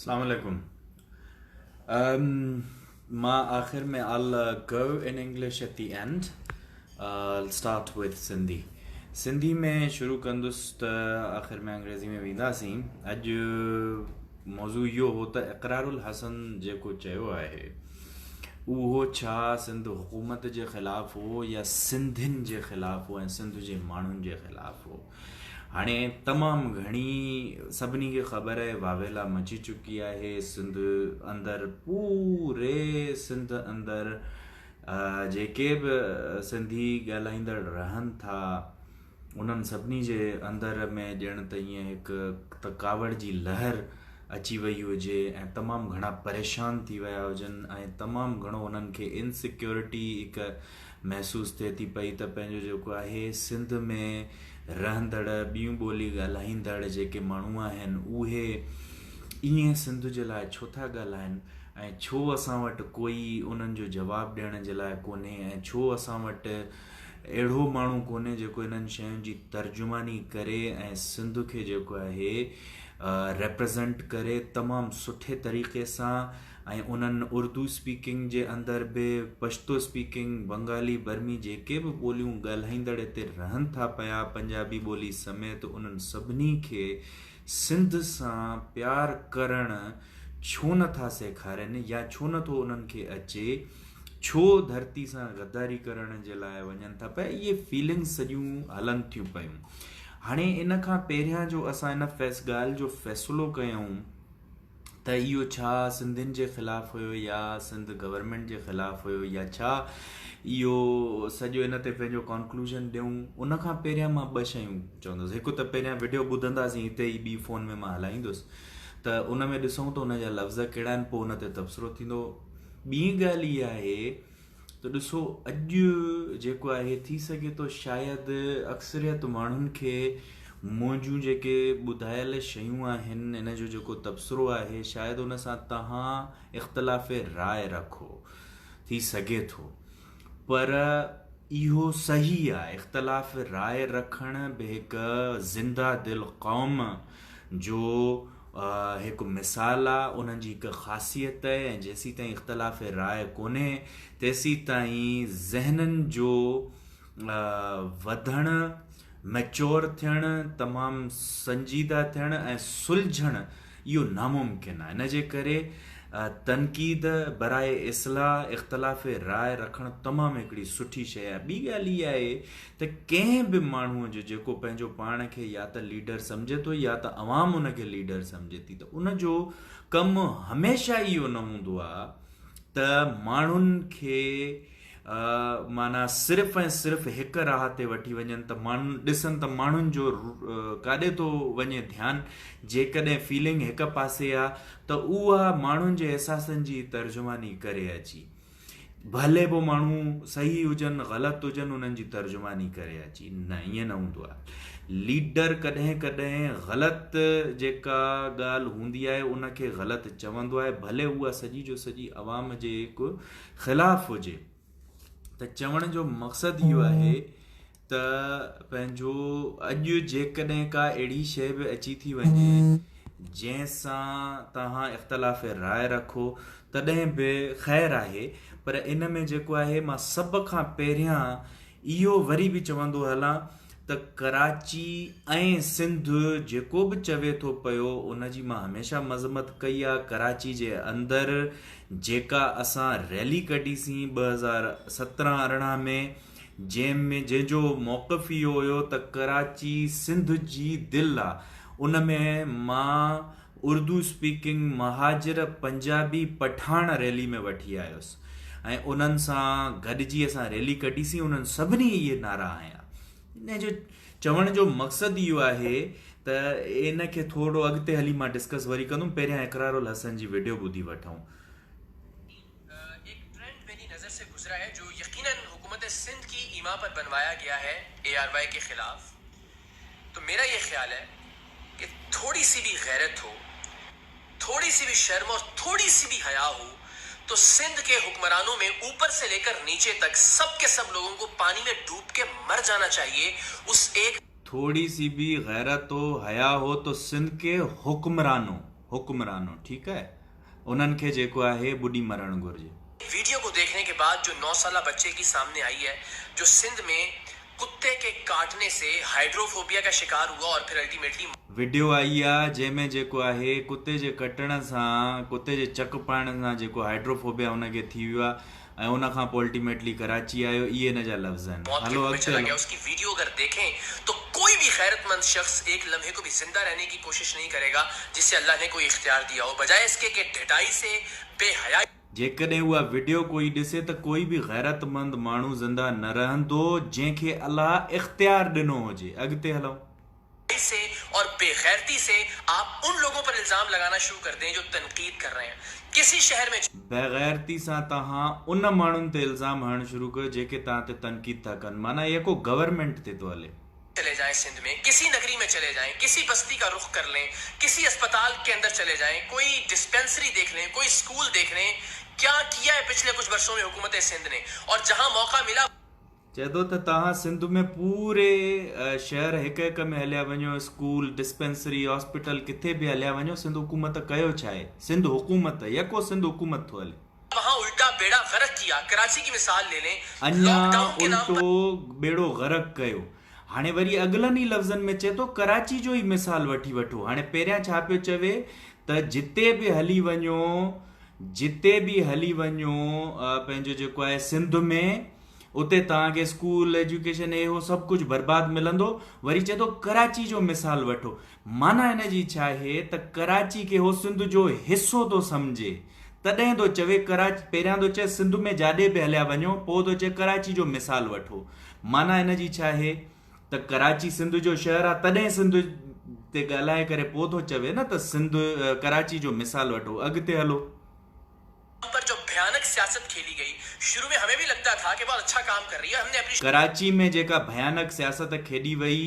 Assalamu alaikum. Akhir mein I'll go in English at the end. I'll start with Sindhi. Sindhi में शुरू कंदुसि त आख़िर में अंग्रेज़ी में वेंदासीं। अॼु मौज़ू इहो हो त इक़रारुल हसन जेको चयो आहे उहो छा सिंध हुकूमत जे ख़िलाफ़ु हो या सिंधियुनि जे ख़िलाफ़ु हो ऐं सिंध जे माण्हुनि जे ख़िलाफ़ु हो। हाणे तमामु घणी सभिनी खे ख़बर आहे वावेला मची चुकी आहे सिंध अंदरि पूरे सिंध अंदरि जेके बि सिंधी ॻाल्हाईंदड़ रहनि था उन्हनि सभिनी जे अंदरि में ॼण त ईअं हिकु तकावड़ जी लहर अची वई हुजे ऐं तमामु घणा परेशान थी विया हुजनि ऐं तमामु घणो उन्हनि खे इनसिक्योरिटी हिकु महसूसु थिए थी पई त पंहिंजो जेको आहे सिंध में रहंदड़ ॿियूं ॿोली ॻाल्हाईंदड़ जेके माण्हू आहिनि उहे ईअं सिंध जे लाइ छो था ॻाल्हाइनि ऐं छो असां वटि कोई उन्हनि जो जवाबु ॾियण जे लाइ कोन्हे ऐं छो असां वटि अहिड़ो माण्हू कोन्हे जेको इन्हनि शयुनि जी तर्जुमानी करे ऐं सिंध खे जेको आहे रिप्रेज़ेंट करे तमामु सुठे तरीक़े सां ऐं उन्हनि उर्दू स्पीकिंग जे अंदरि बि पश्तो स्पीकिंग बंगाली बर्मी जेके बि ॿोलियूं ॻाल्हाईंदड़ हिते रहनि था पिया पंजाबी ॿोली समेत उन्हनि सभिनी खे सिंध सां प्यार करणु छो नथा सेखारनि या छो नथो उन्हनि खे अचे छो धरती सां गद्दारी करण जे लाइ वञनि था पिया इहे फीलिंग्स सॼियूं हलनि थियूं पियूं। हाणे इन खां पहिरियां जो असां इन ॻाल्हि जो फ़ैसिलो कयूं त इहो छा सिंधियुनि जे ख़िलाफ़ु हुयो या सिंध गवर्नमेंट जे ख़िलाफ़ु हुयो या छा इहो सॼो इन ते पंहिंजो कॉन्क्लूजन ॾियूं उन खां पहिरियां मां ॿ शयूं चवंदुसि। हिकु त पहिरियां वीडियो ॿुधंदासीं हिते ई ॿी फ़ोन में मां हलाईंदुसि त उन में ॾिसूं त उन जा लफ़्ज़ कहिड़ा आहिनि पोइ उन ते तबसरो थींदो। ॿी ॻाल्हि इहा आहे त ॾिसो अॼु जेको आहे थी सघे थो शायदि अक्सरियत माण्हुनि खे मुंहिंजूं जेके ॿुधायल शयूं आहिनि इन जो जेको तबसरो आहे शायदि उन सां तव्हां इख़्तिलाफ़ राय रखो थी सघे थो पर इहो सही आहे। इख़्तिलाफ़ राय रखण बि हिकु ज़िंदा दिलि क़ौम जो हिकु मिसाल आहे उन्हनि जी हिकु ख़ासियत आहे ऐं जेसीं ताईं इख़्तिलाफ़ राय कोन्हे तेसीं ताईं ज़हननि जो वधणु मैच्योर थियणु तमामु संजीदा थियणु ऐं सुलझणु इहो नामुमकिन आहे। इन जे करे तनक़ीद बराए इस्लाह इख़्तिलाफ़ राय रखणु तमामु हिकिड़ी सुठी शइ आहे। ॿी ॻाल्हि इहा आहे त कंहिं बि माण्हूअ जो जेको पंहिंजो पाण खे या त लीडर सम्झे थो या त अवाम उनखे लीडर सम्झे थी त उनजो कमु हमेशह इहो न हूंदो आहे त माण्हुनि खे माना सिर्फ़ु ऐं सिर्फ़ु हिकु राह ते वठी वञनि त माण्हू ॾिसनि त माण्हुनि जो काॾे थो वञे ध्यानु जेकॾहिं फीलिंग हिकु पासे आहे त उहा माण्हुनि जे अहसासनि जी तर्जुमानी करे अची भले पोइ माण्हू सही हुजनि ग़लति हुजनि उन्हनि जी तर्जुमानी करे अची न ईअं न हूंदो आहे। लीडर कॾहिं कॾहिं ग़लति जेका ॻाल्हि हूंदी आहे उनखे ग़लति चवंदो आहे भले उहा सॼी जो सॼी अवाम जे हिकु ख़िलाफ़ु हुजे। त चवण जो मक़सदु इहो आहे त पंहिंजो अॼु जेकॾहिं का अहिड़ी शइ बि अची थी वञे जंहिंसां तव्हां इख़्तिलाफ़ राय रखो तॾहिं बि ख़ैरु आहे पर इन में जेको आहे मां सभ खां पहिरियां इहो वरी बि चवंदो हलां त कराची ऐं सिंध जेको बि चवे थो पियो उनजी मां हमेशह मज़मत कई आहे। कराची जे अंदरि जेका असां रैली कढीसीं 2017-18 में जंहिंजो मौक़िफ़ इहो हुयो त कराची सिंध जी दिलि आहे उन में मां Urdu speaking Muhajir Punjabi Pathan rally में वठी आयुसि ऐं उन्हनि सां गॾिजी असां रैली कढीसीं उन्हनि सभिनी इहे नारा हया। इन जो चवण जो मक़सदु इहो आहे त इन खे थोरो अॻिते हली मां डिस्कस वरी कंदुमि पहिरियां इक़रारुल हसन जी वीडियो ॿुधी वठूं। एक ट्रेंड मेरी नज़र से गुजरा है जो यकीनन हुकूमत सिंध की ईमा पर बनवाया गया है ARY के खिलाफ। तो मेरा ये ख्याल है कि थोड़ी सी भी गैरत हो थोड़ी सी भी शर्म और थोड़ी सी भी हया हो तो सिंध के हुक्मरानों में ऊपर से लेकर नीचे तक सब के सब लोगों को पानी में डूब के मर जाना चाहिए। उस एक थोड़ी सी भी गैरत हो हया हो तो सिंध के हुक्मरानों हुक्मरानो, ठीक है, उन्हनि खे जेको आहे ॿुॾी मरणु घुरिजे। वीडियो को देखने के बाद जो 9 साला बच्चे की सामने आई है, जो सिंध में कुत्ते के काटने से हाइड्रोफोबिया का शिकार हुआ और फिर अल्टीमेटली वीडियो आई आहे जंहिंमें जेको आहे कुत्ते जे कटण सां, कुत्ते जे चक पाइण सां जेको हाइड्रोफोबिया हुनखे थी वियो आहे ऐं उन खां पोइ अल्टीमेटली कराची आयो। इहे हिन जा लफ़्ज़ आहिनि। हलो चला गया। उसकी वीडियो अगर देखें तो कोई भी गैरतमंद शख्स एक लम्हे को भी जिंदा रहने की कोशिश नहीं करेगा जिससे अल्लाह ने कोई इख्तियार दिया हो, बजाय इसके कि ढिठाई से, बेहयाई। जेकॾहिं उहा वीडियो कोई ॾिसे त कोई बि गैरतमंद माण्हू ज़िंदा न रहंदो जंहिंखे अल्लाह इख्तियार ॾिनो हुजे। अॻिते हलो। से और बेगैरती से आप उन लोगों पर इल्जाम लगाना शुरू कर दें जो तनकीद कर रहे हैं। किसी शहर में बेगैरती सां तव्हां उन माण्हुनि ते इल्जाम हणणु शुरू कयो जेके तव्हां ते तनकीद था कनि। माना इहो को गवर्नमेंट ते थो हले। चले जाएं सिंध में, किसी नगरी में चले जाएं, किसी बस्ती का रुख कर लें, किसी अस्पताल के अंदर चले जाएं, कोई डिस्पेंसरी देख लें, कोई स्कूल देख लें, क्या किया है पिछले कुछ वर्षों में हुकूमत सिंध ने। और जहां मौका मिला चए थो त तव्हां सिंध में पूरे शहर हिकु हिकु में हलिया वञो, स्कूल, डिस्पेंसरी, हॉस्पिटल, किथे बि हलिया वञो, सिंध हुकूमत कयो छा आहे? सिंध हुकूमत यको सिंध हुकूमत थो हले। वहां उल्टा बेड़ा गर्क किया। कराची की मिसाल ले लें, अञा उल्टो बेड़ो गर्क कयो। हाणे वरी अगलनि ई लफ़्ज़नि में चए थो कराची जो ई मिसाल वठी वठो। हाणे पहिरियां छा पियो चवे त जिते बि हली वञो, पंहिंजो जेको आहे सिंध में, उते तव्हांखे स्कूल, एजुकेशन, इहो सभु कुझु बर्बादु मिलंदो। वरी चए थो कराची जो मिसाल वठो। माना हिन जी छा आहे त कराची खे हो सिंध जो हिसो थो सम्झे, तॾहिं थो चवे कराची। पहिरियां थो चए सिंध में जाॾे बि हलिया वञो, पोइ थो चए कराची जो मिसाल वठो। माना हिन जी छा आहे त कराची सिंध जो शहर आहे, तॾहिं सिंध ते ॻाल्हाए करे पोइ थो चवे न त सिंध, कराची जो मिसाल वठो। अॻिते हलो। पर जो भयानक सियासत खेली गई, शुरू में हमें भी लगता था कि बहुत अच्छा काम कर रही है। हमने अपनी कराची में जेका भयानक सियासत खेॾी वई,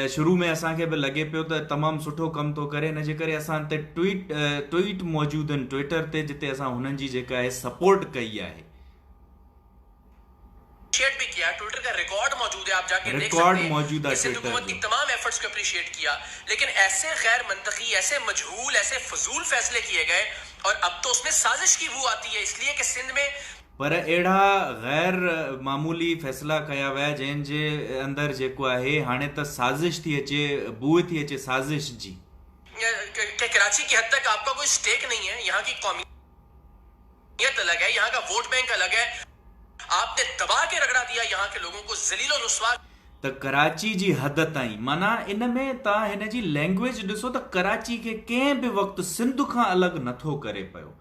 शुरू में असांखे बि लॻे पियो त तमामु सुठो कमु थो करे। हिन जे करे असां ते ट्वीट मौजूदु आहिनि ट्विटर ते, जिते असां हुननि जी जेका आहे सपोर्ट कई आहे। अप्रिशिएट भी किया। ट्विटर का रिकॉर्ड मौजूद है, आप जाके देख रिकॉर्ड सकते हैं। मौजूद है सिंध हुकूमत की तमाम एफर्ट्स को अप्रिशिएट किया, लेकिन ऐसे गैर मंतकी, ऐसे मजहूल, ऐसे फजूल फैसले किए गए। और अब तो उसमें साजिश की बू आती है, इसलिए कि सिंध में पर अहिड़ा गैर मामूली फैसला कया विया जंहिंजे अंदरि जेको आहे हाणे त साज़िश थी अचे, बू थी अचे साज़िश जी। कराची की हद तक आपका कोई स्टेक नहीं है। यहाँ की कौमियत अलग है, यहाँ का वोट बैंक अलग है। आपने दबा के रगड़ा दिया यहाँ के लोगों को, जलील और रुस्वा। त कराची जी हद ताईं, माना इन में तव्हां हिन जी लैंग्वेज ॾिसो त कराची खे कंहिं बि वक़्तु सिंध खां अलॻि नथो करे पियो।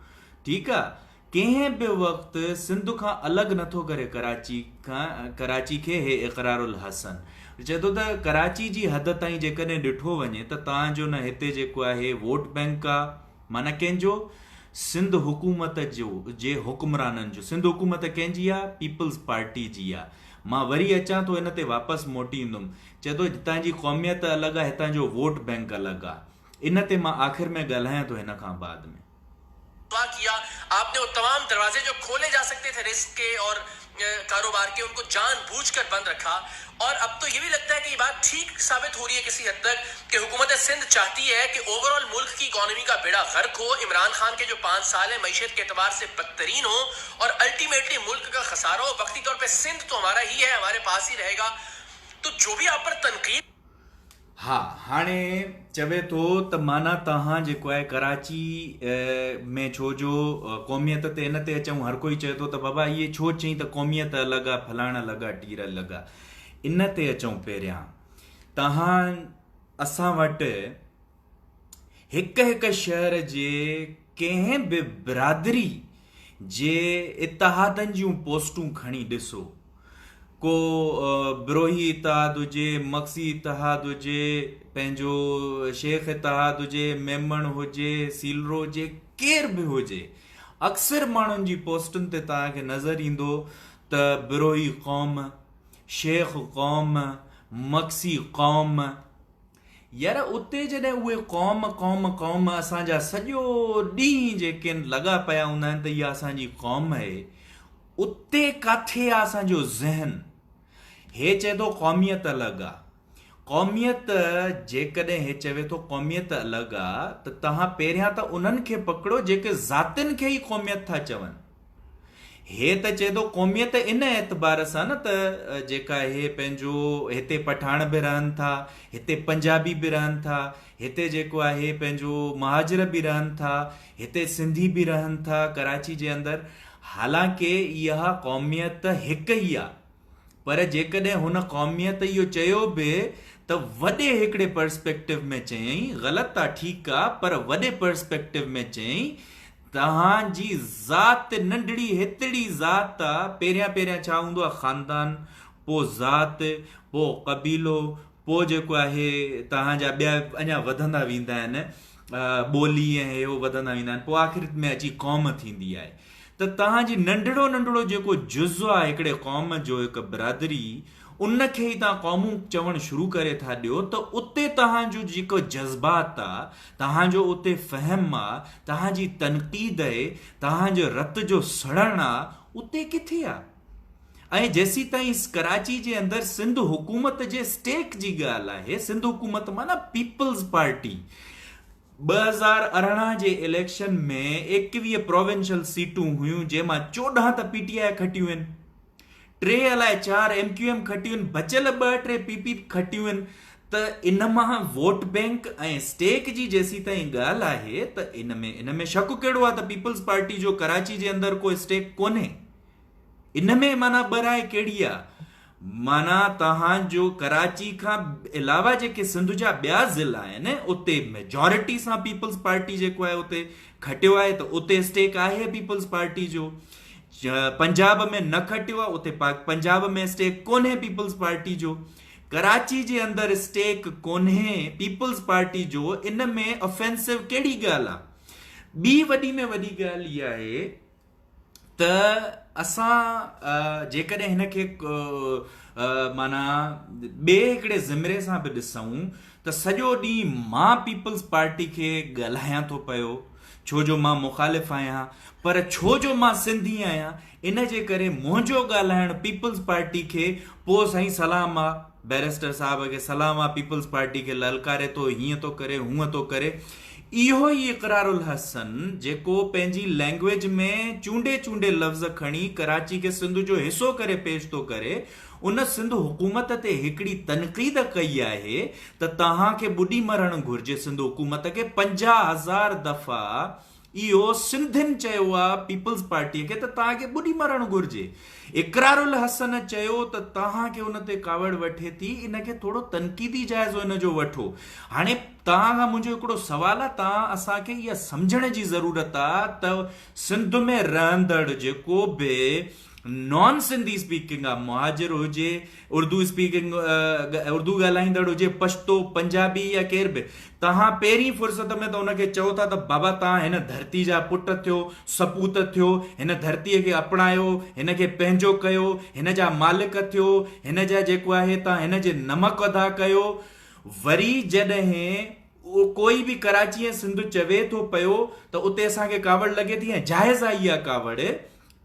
ठीकु आहे, कंहिं बि वक़्तु सिंध खां अलॻि नथो करे कराची खे। हे इक़रारुल हसन चए थो त कराची जी हद ताईं जेकॾहिं ॾिठो वञे त तव्हांजो न हिते जेको आहे वोट बैंक आहे, माना कंहिंजो, सिंध हुकूमत जो, जे हुक्मराननि जो। सिंध हुकूमत कंहिंजी आहे? पीपल्स पार्टी जी आहे। मां वरी अचां थो हिन ते वापसि मोटी ईंदुमि। चए थो हितां जी क़ौमियत अलॻि आहे, हितां जो वोट बैंक अलॻि आहे। इन ते मां आख़िर में ॻाल्हायां थो हिन खां बाद में। किया आपने वो तमाम दरवाजे जो खोले जा सकते थे रिस्क के और कारोबार के, उनको जानबूझकर बंद रखा। और अब तो ये भी लगता है कि ये बात ठीक साबित हो रही है किसी हद तक कि हुकूमत सिंध चाहती है कि ओवरऑल मुल्क की इकोनॉमी का बेड़ा गर्क हो। इमरान खान के जो 5 साल है मैशत के एतबार से बदतरीन हो और अल्टीमेटली मुल्क का खसारा हो। वक्ती तौर पर सिंध तो हमारा ही है, हमारे पास ही रहेगा। तो जो भी आप पर तनकीद, हा, हाणे चवे थो त माना तव्हां जेको आहे कराची में छो जो क़ौमियत ते इन ते अचूं, हर कोई चए थो त बाबा इहे छो चई त क़ौमियत अलॻि आहे, फलाणा अलॻि आहे, टीर अलॻि आहे। इन ते अचूं पहिरियां, असां वटि हिकु हिकु शहर जे कंहिं बि बिरादरी जे इतिहादनि जूं पोस्टूं खणी ॾिसो। को बिरोही इतिहाद हुजे, मक्सी इतिहाद हुजे, पंहिंजो शेख इतिहाद हुजे, मेमण हुजे, सीलरो हुजे, केर बि हुजे, अक्सर माण्हुनि जी पोस्टुनि ते तव्हांखे नज़र ईंदो त बिरोही क़ौम, शेख क़ौम, मक्सी क़ौम। यार उते जॾहिं उहे क़ौम असांजा सॼो ॾींहुं जेके लॻा पिया हूंदा आहिनि त इहा असांजी क़ौम आहे, उते किथे आहे असांजो ज़हन? हे चए थो क़ौमियत अलॻि आहे। क़ौमियत जेकॾहिं हे चवे थो क़ौमियत अलॻि आहे त तव्हां पहिरियां त उन्हनि खे पकड़ो जेके ज़ातियुनि खे ई क़ौमियत था चवनि। हे त चए थो क़ौमियत इन एतबार सां न त जेका हे पंहिंजो हिते पठान बि रहनि था, हिते पंजाबी बि रहनि था, हिते जेको आहे पंहिंजो महाजर बि रहनि था, हिते सिंधी बि रहनि था कराची जे अंदरि। हालांकि इहा क़ौमियत हिकु ई आहे, पर जेकॾहिं हुन क़ौमियत इहो चयो बि त वॾे हिकिड़े पर्सपेक्टिव में चयईं, ग़लति आहे ठीकु आहे, पर वॾे पर्सपेक्टिव में चयईं तव्हांजी ज़ात नंढड़ी हितड़ी ज़ात आहे। पहिरियां छा हूंदो आहे ख़ानदान, पोइ ज़ात, पोइ क़बीलो, पोइ जेको आहे तव्हांजा ॿिया अञा वधंदा वेंदा आहिनि, ॿोली ऐं हे वधंदा वेंदा आहिनि, पोइ आख़िर में अची क़ौम थींदी आहे। त तव्हांजी नंढड़ो जेको जुज़ आहे हिकिड़े क़ौम जो, हिकु बिरादरी, उनखे ई तव्हां क़ौमूं चवणु शुरू करे था ॾियो, त उते तव्हांजो जेको जज़्बात आहे, तव्हांजो उते फ़हम आहे, तव्हांजी तनक़ीद आहे, तव्हांजो रत जो सड़णु आहे, उते किथे आहे? ऐं जेसी ताईं कराची जे अंदरि सिंध हुकूमत जे स्टेक जी ॻाल्हि आहे, सिंध हुकूमत माना पीपल्स पार्टी 2018 जे इलेक्शन में 21 प्रोविंशियल सीटूं हुयूं, जंहिंमां 14 त पीटीआई खटियूं आहिनि, 3 अलाए 4 MQM खटियूं आहिनि, बचियल 2-3 PP खटियूं आहिनि। त इन मां वोट बैंक ऐं स्टेक जी जेसी ताईं ॻाल्हि आहे त इन में शक कहिड़ो आहे त पीपल्स पार्टी जो कराची जे अंदरि कोई स्टेक कोन्हे। इन में माना ॿराए कहिड़ी आहे? माना तव्हांजो कराची खां अलावा जेके सिंध जा ॿिया ज़िला आहिनि उते मेजॉरिटी सां पीपल्स पार्टी जेको आहे उते खटियो आहे, त उते स्टेक आहे पीपल्स पार्टी जो। पंजाब में न खटियो आहे, उते पंजाब में स्टेक कोन्हे पीपल्स पार्टी जो। कराची जे अंदरि स्टेक कोन्हे पीपल्स पार्टी जो। इन में ऑफेंसिव कहिड़ी ॻाल्हि आहे? ॿी वॾी में वॾी ॻाल्हि इहा आहे त असां जेकॾहिं हिनखे माना ॿिए हिकिड़े ज़िमरे सां बि ॾिसूं त सॼो ॾींहुं मां पीपल्स पार्टी खे ॻाल्हायां थो पियो, छो जो मां मुख़ालिफ़ आहियां, पर छो जो मां सिंधी आहियां इन जे करे मुंहिंजो ॻाल्हाइण पीपल्स पार्टी खे, पोइ साईं सलाम आहे, बैरिस्टर साहब खे सलाम आहे, पीपल्स पार्टी खे ललकारे थो, हीअं थो करे, हूअं थो करे। इहो ई इक़रारुल हसन जेको पंहिंजी लैंग्वेज में चूंडे लफ़्ज़ खणी कराची खे सिंध जो हिसो करे पेश थो करे, उन सिंध हुकूमत ते हिकिड़ी तनक़ीद कई आहे त तव्हांखे ॿुॾी मरणु घुर्जे सिंध हुकूमत खे। 50,000 दफ़ा इहो सिंधियुनि चयो आहे पीपल्स पार्टीअ खे त तव्हांखे ॿुॾी मरणु घुर्जे। इक़रारुल हसन चयो त तव्हांखे उन ते कावड़ वठे थी, इनखे थोरो तनक़ीदी जाइज़ो इन जो वठो। हाणे तव्हां खां मुंहिंजो हिकिड़ो सुवाल आहे, तव्हां असांखे इहा सम्झण जी ज़रूरत आहे त सिंध में रहंदड़ जेको बि नॉन सिंधी स्पीकिंग आहे, मुहाजिर हुजे, उर्दू स्पीकिंग उर्दू ॻाल्हाईंदड़ हुजे, पश्तो, पंजाबी या केर बि, तव्हां पहिरीं फुर्सत में त हुनखे चओ था त बाबा तव्हां हिन धरती जा पुट थियो, सपूत थियो, हिन धरतीअ खे अपनायो, हिन खे पंहिंजो कयो, हिन जा मालिक थियो, हिन जा जेको आहे तव्हां हिन जे नमक अदा कयो। वरी जॾहिं कोई बि कराची ऐं सिंध चवे थो पियो त उते असांखे कावड़ लॻे थी, ऐं जाइज़ आहे इहा कावड़,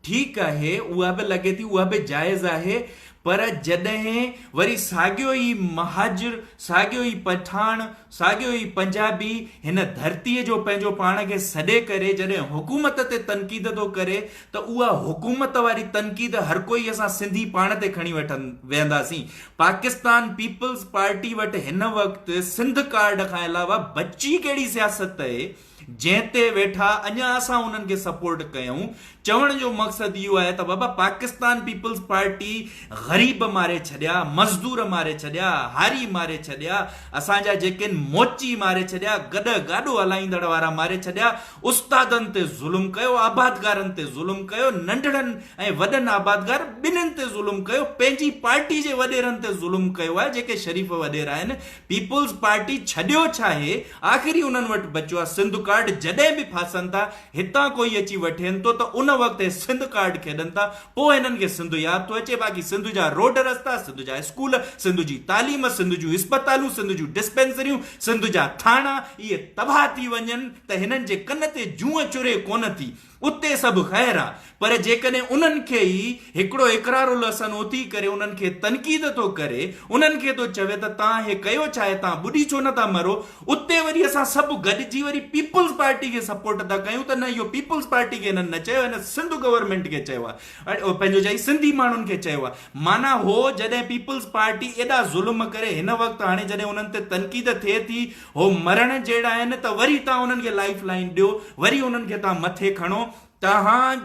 ठीकु आहे, उहा बि लॻे थी, उहा बि जाइज़ आहे, पर जॾहिं वरी साॻियो ई महाजिर, साॻियो ई पठान, साॻियो ई पंजाबी हिन धरतीअ जो पंहिंजो पाण खे सॾे करे जॾहिं हुकूमत ते तनक़ीद थो करे, त उहा हुकूमत वारी तनक़ीद हर कोई असां सिंधी पाण ते खणी वेहंदासीं। पाकिस्तान पीपल्स पार्टी वटि हिन वक़्तु सिंध कार्ड खां अलावा बची कहिड़ी सियासत आहे जंहिं ते वेठा अञा असां उन्हनि खे सपोर्ट कयूं। चवण जो मक़सदु इहो आहे त बाबा पाकिस्तान पीपल्स पार्टी ग़रीब मारे छॾिया, मज़दूर मारे छॾिया, हारी मारे छॾिया, असांजा जेके मोची मारे छॾिया, गॾ गाॾो हलाईंदड़ वारा मारे छॾिया, उस्तादनि ते ज़ुल्म कयो, आबादगारनि ते ज़ुल्म कयो, नंढड़नि ऐं वॾनि आबादगार ॿिन्हिनि ते ज़ुल्म कयो, पंहिंजी पार्टी जे वॾेरनि ते ज़ुल्म कयो आहे जेके शरीफ़ वॾेरा आहिनि। पीपल्स पार्टी छॾियो छा आहे, आख़िरी उन्हनि वटि बचियो आहे सिंध कार्ड। जॾहिं बि फासनि था हितां कोई अची वठेनि थो त उन वक़्तु सिंध कार्ड खेॾनि था, पोइ हिननि खे सिंध यादि थो अचे, बाक़ी सिंध जा जा रोड रस्ता, सिंध जा स्कूल, सिंध जी तालीम, सिंध जूं इस्पतालूं, सिंध जूं डिस्पेंसरियूं, सिंध जा थाना इहे तबाह थी वञनि त हिननि जे कन ते जूअ चुरे कोन थी। उते सभु ख़ैर आहे, पर जेकॾहिं उन्हनि खे ई हिकिड़ो इकरारुल हसन उथी करे उन्हनि खे तनक़ीद थो करे, उन्हनि खे थो चवे त तव्हां हे कयो छा आहे, तव्हां ॿुधी छो नथा मरो, उते वरी असां सभु गॾिजी वरी पीपल्स पार्टी खे सपोर्ट था कयूं त न, इहो पीपल्स पार्टी खे हिननि न चयो, हिन सिंध गवर्नमेंट खे चयो आहे, पंहिंजो चई सिंधी माण्हुनि खे चयो आहे। माना हो जॾहिं पीपल्स पार्टी एॾा ज़ुल्म करे हिन वक़्तु हाणे जॾहिं उन्हनि ते तनक़ीद थिए थी, हो मरण जहिड़ा आहिनि, त वरी तव्हां उन्हनि खे लाइफ लाइन ॾियो, वरी उन्हनि खे तव्हां मथे खणो। तव्हां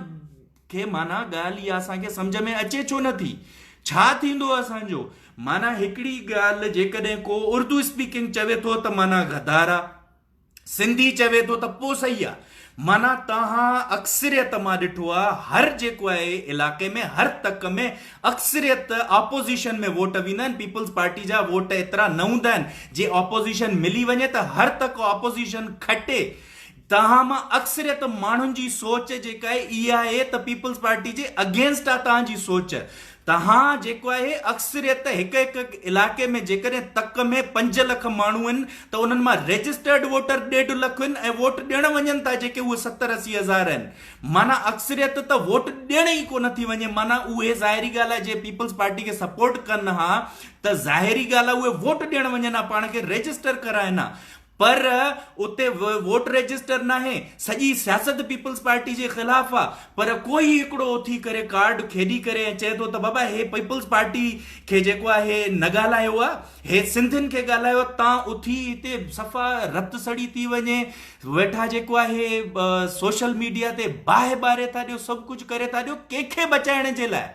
खे माना ॻाल्हि इहा असांखे सम्झ में अचे छो नथी, छा थींदो असांजो? माना हिकिड़ी ॻाल्हि जेकॾहिं को उर्दू स्पीकिंग चवे थो त माना गदार आहे, सिंधी चवे थो त पोइ सही आहे। माना तव्हां अक्सरियत मां ॾिठो आहे हर जेको आहे इलाइक़े में, हर तक में अक्सरियत ऑपोज़िशन में वोट वेंदा आहिनि, पीपल्स पार्टी जा वोट एतिरा न हूंदा आहिनि। जे ऑपोज़िशन मिली वञे त हर तक ऑपोज़िशन खटे। तव्हां मां अक्सरियत माण्हुनि जी सोच जेका आहे इहा आहे त पीपल्स पार्टी जे अगेंस्ट आहे तव्हांजी सोच। तव्हां जेको आहे अक्सरियत हिकु हिकु इलाइक़े में जेकॾहिं तक में 5 लख माण्हू आहिनि त उन्हनि मां रजिस्टर्ड वोटर 1.5 लख आहिनि ऐं वोट ॾियण वञनि था जेके उहे 70-80 हज़ार आहिनि। माना अक्सरियत त वोट ॾियण ई कोन थी वञे। माना उहे ज़ाहिरी ॻाल्हि आहे जे पीपल्स पार्टी खे सपोर्ट कनि हा त ज़ाहिरी ॻाल्हि आहे उहे वोट ॾियण वञनि हा, पाण खे रजिस्टर कराइनि हा, पर उते वोट रजिस्टर न आहे। सॼी सियासत पीपल्स पार्टी जे ख़िलाफ़ आहे, पर कोई हिकिड़ो उथी करे कार्ड खेॾी करे चए थो त बाबा हे पीपल्स पार्टी खे जेको आहे न ॻाल्हायो आहे, हे सिंधियुनि खे ॻाल्हायो। तव्हां उथी हिते सफ़ा रत सड़ी थी वञे, वेठा जेको आहे सोशल मीडिया ते बाहि ॿारे था ॾियो, सभु कुझु करे था ॾियो, कंहिंखे बचाइण जे लाइ?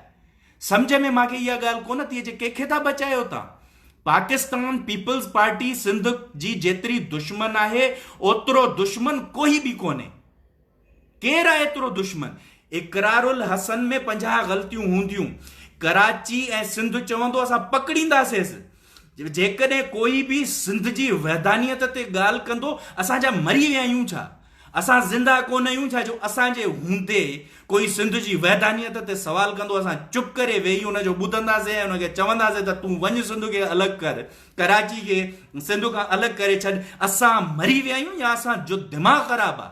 सम्झ में मूंखे इहा ॻाल्हि कोन थी अचे, कंहिंखे था बचायो तव्हां? पाकिस्तान पीपल्स पार्टी सिंध जी जेतिरी दुश्मन आहे ओतिरो दुश्मन कोई बि कोन्हे। केरु आहे एतिरो दुश्मन? इकरारुल हसन में 50 ग़लतियूं हूंदियूं, कराची ऐं सिंध चवंदो असां पकड़ींदासीं। जेकॾहिं कोई बि सिंध जी वैधानियत ते ॻाल्हि कंदो, असांजा मरी विया आहियूं छा? असां ज़िंदा कोन आहियूं छा? जो असांजे हूंदे कोई सिंध जी वैधानियत ते सवाल कंदो, असां चुप करे वेही हुनजो ॿुधंदासीं ऐं हुनखे चवंदासीं त तूं वञ सिंध खे अलॻि कर, कराची खे सिंध खां अलॻि करे छॾ। असां मरी विया आहियूं या असांजो दिमाग़ ख़राबु आहे?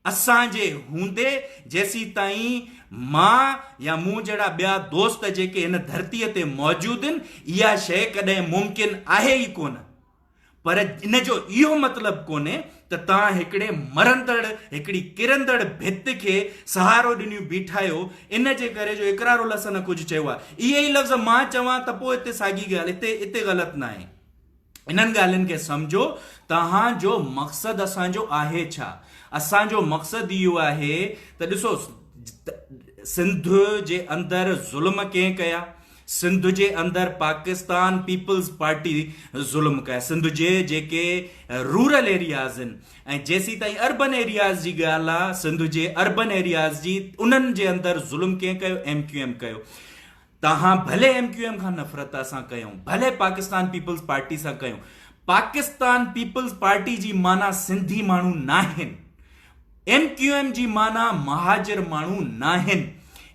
असांजे हूंदे जेसी ताईं मां या मूं जहिड़ा ॿिया दोस्त जेके हिन धरतीअ ते मौजूदु आहिनि, इहा शइ कॾहिं मुमकिन आहे ई कोन। पर इन जो इहो मतिलबु कोन्हे त तव्हां हिकिड़े मरंदड़, हिकिड़ी किरंदड़ भित खे सहारो ॾिनियूं बीठा आहियो। इन जे करे जो इकरारुल हसन कुझु चयो आहे, इहे ई लफ़्ज़ मां चवां त पोइ हिते साॻी ॻाल्हि हिते ग़लति न आहे। इन्हनि ॻाल्हियुनि खे सम्झो, तव्हांजो मक़सदु असांजो आहे छा? असांजो मक़सदु इहो आहे त ॾिसो, सिंध जे अंदरि ज़ुल्म कंहिं कया, सिंध जे अंदरि पाकिस्तान पीपल्स पार्टी ज़ुल्म कया। सिंध जे जेके रूरल एरियाज़ आहिनि ऐं जेसी ताईं अर्बन एरियाज़ जी ॻाल्हि आहे, सिंध जे अर्बन एरियाज़ जी, उन्हनि जे अंदरि ज़ुल्म कंहिं कयो? MQM कयो। तव्हां भले MQM खां नफ़रत असां कयूं, भले पाकिस्तान पीपल्स पार्टी सां कयूं, पाकिस्तान पीपल्स पार्टी जी माना सिंधी माण्हू न आहिनि, MQM जी माना महाजिर माण्हू न आहिनि।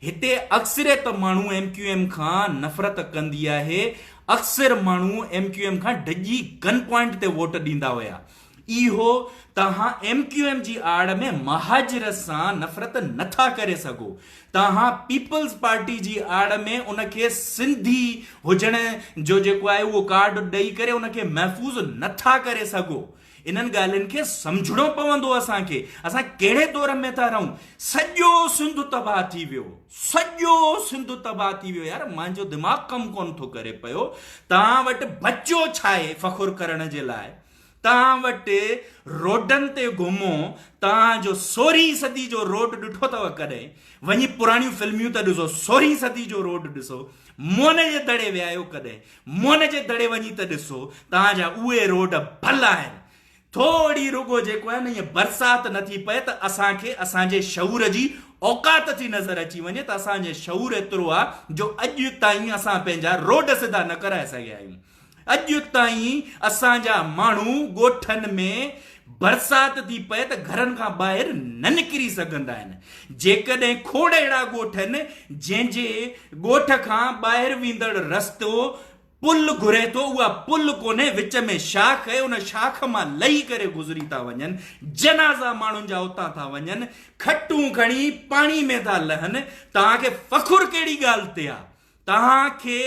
हिते अक्सरियत माण्हू MQM खां नफ़रत कंदी आहे। अक्सर माण्हू MQM खां डिॼी गन पॉइंट ते वोट ॾींदा हुया। इहो तव्हां MQM जी आड़ में महाजिर सां नफ़रत नथा करे सघो। तव्हां पीपल्स पार्टी जी आड़ में उनखे सिंधी हुजण जो जेको आहे उहो कार्ड ॾेई करे उनखे महफ़ूज़ नथा करे सघो। इन्हनि ॻाल्हियुनि खे सम्झणो पवंदो असांखे। असां कहिड़े दौर में था रहूं? सॼो सिंध तबाह थी वियो, सॼो सिंध तबाह थी वियो। यार मुंहिंजो दिमाग़ कमु कोन थो करे पियो। तव्हां वटि बचो छा आहे फ़खुर करण जे लाइ? तव्हां वटि रोडनि ते घुमो, तव्हांजो 16वीं सदी जो रोड ॾिठो अथव कॾहिं? वञी पुराणियूं फिल्मियूं त ॾिसो, 16वीं सदी जो रोड ॾिसो। मोन जे दड़े विया आहियो कॾहिं? मोन जे दड़े वञी त ॾिसो, तव्हांजा उहे रोड भला आहिनि। थोड़ी रुगो जेको आहे न, ईअं बरसाति नथी पए त असांखे असांजे शऊर जी औकात थी नज़र अची वञे त असांजे शऊर एतिरो आहे जो अॼु ताईं असां पंहिंजा रोड सिधा न कराए सघिया आहियूं। अॼु ताईं असांजा माण्हू ॻोठनि में बरसात थी पए त घरनि खां ॿाहिरि न निकिरी सघंदा आहिनि। जेकॾहिं खोड़ अहिड़ा ॻोठ आहिनि जंहिंजे ॻोठ खां ॿाहिरि वेंदड़ रस्तो पुल घुरे थो, उहा पुल कोन्हे, विच में शाख आहे, उन शाख मां लही करे गुज़री था वञनि, जनाज़ा माण्हुनि जा उतां था वञनि, खटूं खणी पाणी में था लहनि। तव्हांखे फ़खुर कहिड़ी ॻाल्हि ते आहे? तव्हांखे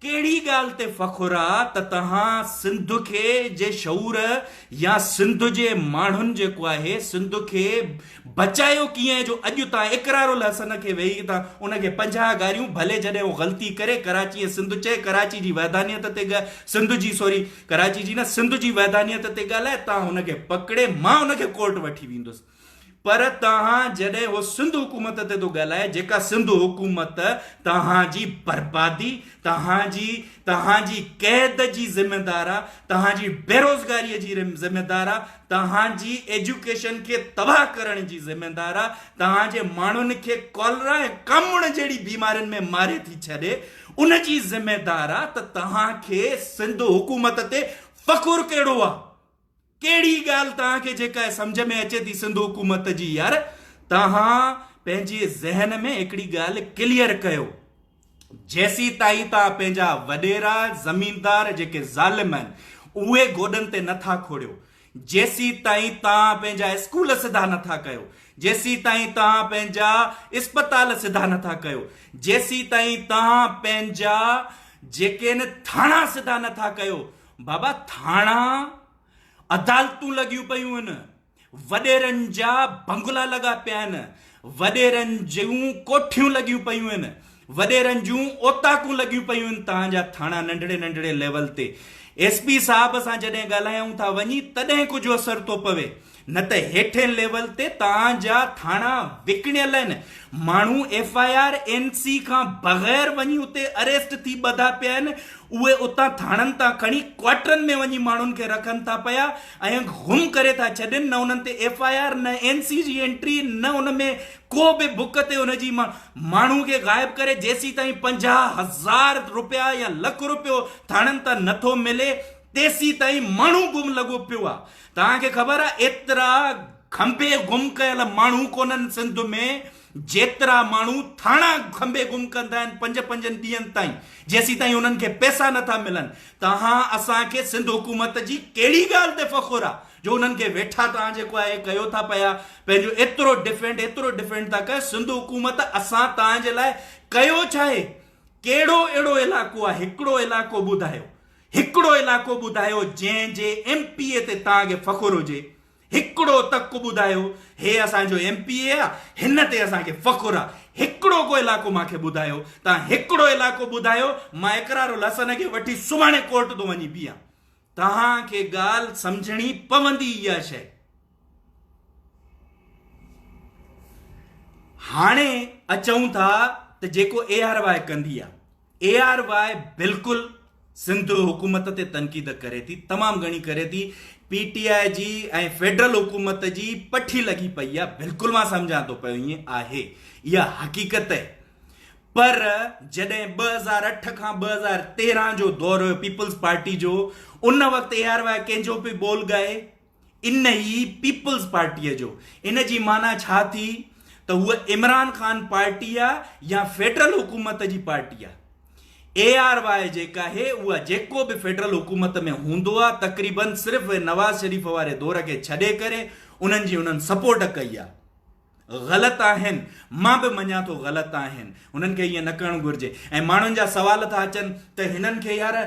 कहिड़ी ॻाल्हि ते फ़खुर आहे त तव्हां सिंध खे जे शऊर या सिंध जे माण्हुनि जेको आहे सिंध खे बचायो कीअं, जो अॼु तव्हां इकरारुल हसन खे वेही था उनखे 50 गारियूं, भले जॾहिं उहो ग़लती करे कराची सिंध चए, कराची जी वैधानियत ते सिंध जी कराची जी न सिंध जी वैधानियत ते ॻाल्हाए, तव्हां हुनखे पकड़े, मां हुनखे कोर्ट वठी वेंदुसि। पर तव्हां जॾहिं उहो सिंध हुकूमत ते थो ॻाल्हाए, जेका सिंध हुकूमत तव्हांजी बर्बादी, तव्हांजी क़ैद जी ज़िमेदार आहे, तव्हांजी बेरोज़गारीअ जी ज़िमेदार आहे, तव्हांजी एजुकेशन खे तबाह करण जी ज़िमेदार आहे, तव्हांजे माण्हुनि खे कॉलरा ऐं कामुण जहिड़ी बीमारियुनि में मारे थी छॾे, उन जी ज़िमेदार आहे। त तव्हांखे सिंध हुकूमत ते फ़खुर कहिड़ो आहे? कहिड़ी ॻाल्हि तव्हांखे जेका सम्झ में अचे थी सिंध हुकूमत जी? यार, तव्हां पंहिंजे ज़हन में हिकिड़ी ॻाल्हि क्लियर कयो, जेसी ताईं तव्हां पंहिंजा वॾेरा ज़मीनदार जेके ज़ालिम आहिनि उहे गोॾनि ते नथा खोड़ियो, जेसी ताईं तव्हां पंहिंजा स्कूल सिधा नथा कयो, जेसी ताईं तव्हां पंहिंजा इस्पताल सिधा नथा कयो, जेसी ताईं तव्हां पंहिंजा जेके न थाणा सिधा नथा कयो। बाबा, थाणा अदालतूं लॻियूं पियूं आहिनि, वॾेरनि जा बंगला लॻा पिया आहिनि, वॾेरनि जूं कोठियूं लॻियूं पियूं आहिनि, वॾेरनि जूं ओताकूं लॻियूं पियूं आहिनि तव्हांजा थाणा नंढड़े नंढड़े लेवल ते। एसपी साहब सां जॾहिं ॻाल्हायूं था वञी तॾहिं कुझु असरु थो पवे, न त हेठे लेवल ते तव्हांजा थाणा विकिणियल आहिनि। माण्हू FIR NC खां बग़ैर वञी उते अरेस्ट थी ॿधा पिया आहिनि, उहे उतां थाणनि तां खणी क्वार्टरनि में वञी माण्हुनि खे रखनि था पिया ऐं गुम करे था छॾनि। न उन्हनि ते FIR, न NC जी एंट्री, न उन में को बि बुक ते उनजी माण्हू खे गायब करे जेसी ताईं 50,000 रुपया या लख रुपयो थाणनि तां नथो मिले तेसी ताईं माण्हू गुम लॻो पियो आहे। तव्हांखे ख़बर आहे एतिरा खंबे गुम कयल माण्हू कोन्हनि सिंध में जेतिरा माण्हू थाणा खंबे गुम कंदा आहिनि 5-5 ॾींहंनि ताईं, जेसी ताईं उन्हनि खे पैसा नथा मिलनि। तव्हां असांखे सिंध हुकूमत जी कहिड़ी ॻाल्हि ते फ़खुर आहे जो उन्हनि खे वेठा तव्हां जेको आहे कयो था पिया, पंहिंजो एतिरो डिफेंड था कयो। सिंध हुकूमत असां तव्हांजे लाइ कयो छा आहे? कहिड़ो अहिड़ो इलाइक़ो आहे? हिकिड़ो इलाइक़ो ॿुधायो जंहिंजे MPA ते तव्हांखे फ़खुर हुजे। हिकिड़ो तक ॿुधायो, हे असांजो MPA आहे, हिन ते असांखे फ़खुर आहे। हिकिड़ो को इलाइक़ो मूंखे ॿुधायो, तव्हां हिकिड़ो इलाइक़ो ॿुधायो, मां इकरारुल हसन खे वठी सुभाणे कोर्ट थो वञी बीहां। तव्हांखे ॻाल्हि सम्झणी पवंदी इहा शइ। हाणे अचूं था त जेको ARY कंदी आहे, ARY बिल्कुलु सिंध हुकूमत ते तनक़ीद करे थी, तमामु घणी करे थी। PTI जी ऐं फेडरल हुकूमत जी पठी लॻी पई आहे, बिल्कुलु मां सम्झां थो पियो, ईअं आहे, इहा हक़ीक़त आहे। पर जॾहिं 2008 खां 2013 जो दौर हुयो पीपल्स पार्टी जो, उन वक़्तु ARY कंहिंजो बि बोल ॻाए, इन ई पीपल्स पार्टीअ जो। इन जी माना छा थी त उहा इमरान ख़ान पार्टी आहे या फेडरल हुकूमत जी पार्टी आहे। ARY जेका आहे उहा जेको बि फेडरल हुकूमत में हूंदो आहे तक़रीबन सिर्फ़ु नवाज़ शरीफ़ वारे दौर खे छॾे करे उन्हनि सपोर्ट कई आहे। ग़लति आहिनि, मां बि मञा थो ग़लति आहिनि, उन्हनि खे ईअं न करणु घुरिजे। ऐं माण्हुनि जा सवाल था अचनि त हिननि खे यार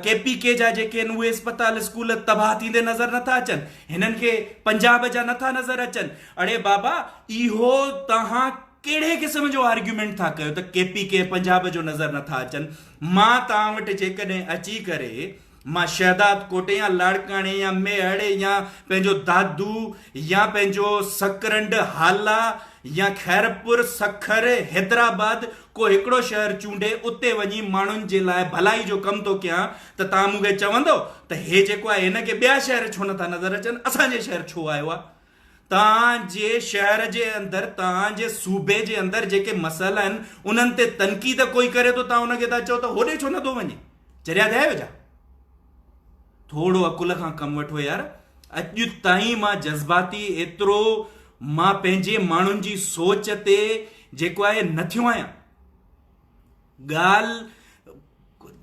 KPK जा जेके आहिनि उहे इस्पताल स्कूल तबाह थींदे नज़र नथा अचनि, हिननि खे पंजाब जा नथा नज़र अचनि। अड़े बाबा, इहो तव्हां कहिड़े क़िस्म जो आर्ग्यूमेंट था कयो त KPK पंजाब जो नज़र नथा अचनि? मां तव्हां वटि जेकॾहिं अची करे मां शहदाद कोटे या लाड़काणे या मेहड़ या पंहिंजो दादू या पंहिंजो सकरंड हाला या खैरपुर सखर हैदराबाद को हिकिड़ो शहर चूंडे उते वञी माण्हुनि जे लाइ भलाई जो कमु थो कयां त तव्हां मूंखे चवंदो त हे जेको आहे हिनखे ॿिया शहर छो नथा नज़र अचनि, असांजे शहर छो आयो आहे? तव्हांजे शहर जे अंदरि, तव्हांजे सूबे जे अंदरि जेके मसइला आहिनि उन्हनि ते तनक़ीद कोई करे थो, तव्हां उनखे था चओ त होॾे छो नथो वञे? चरिया थिया आहियो छा? थोरो अकुल खां कमु वठो यार। अॼु ताईं मां जज़्बाती एतिरो मां पंहिंजे माण्हुनि जी सोच ते जेको आहे न थियो आहियां। ॻाल्हि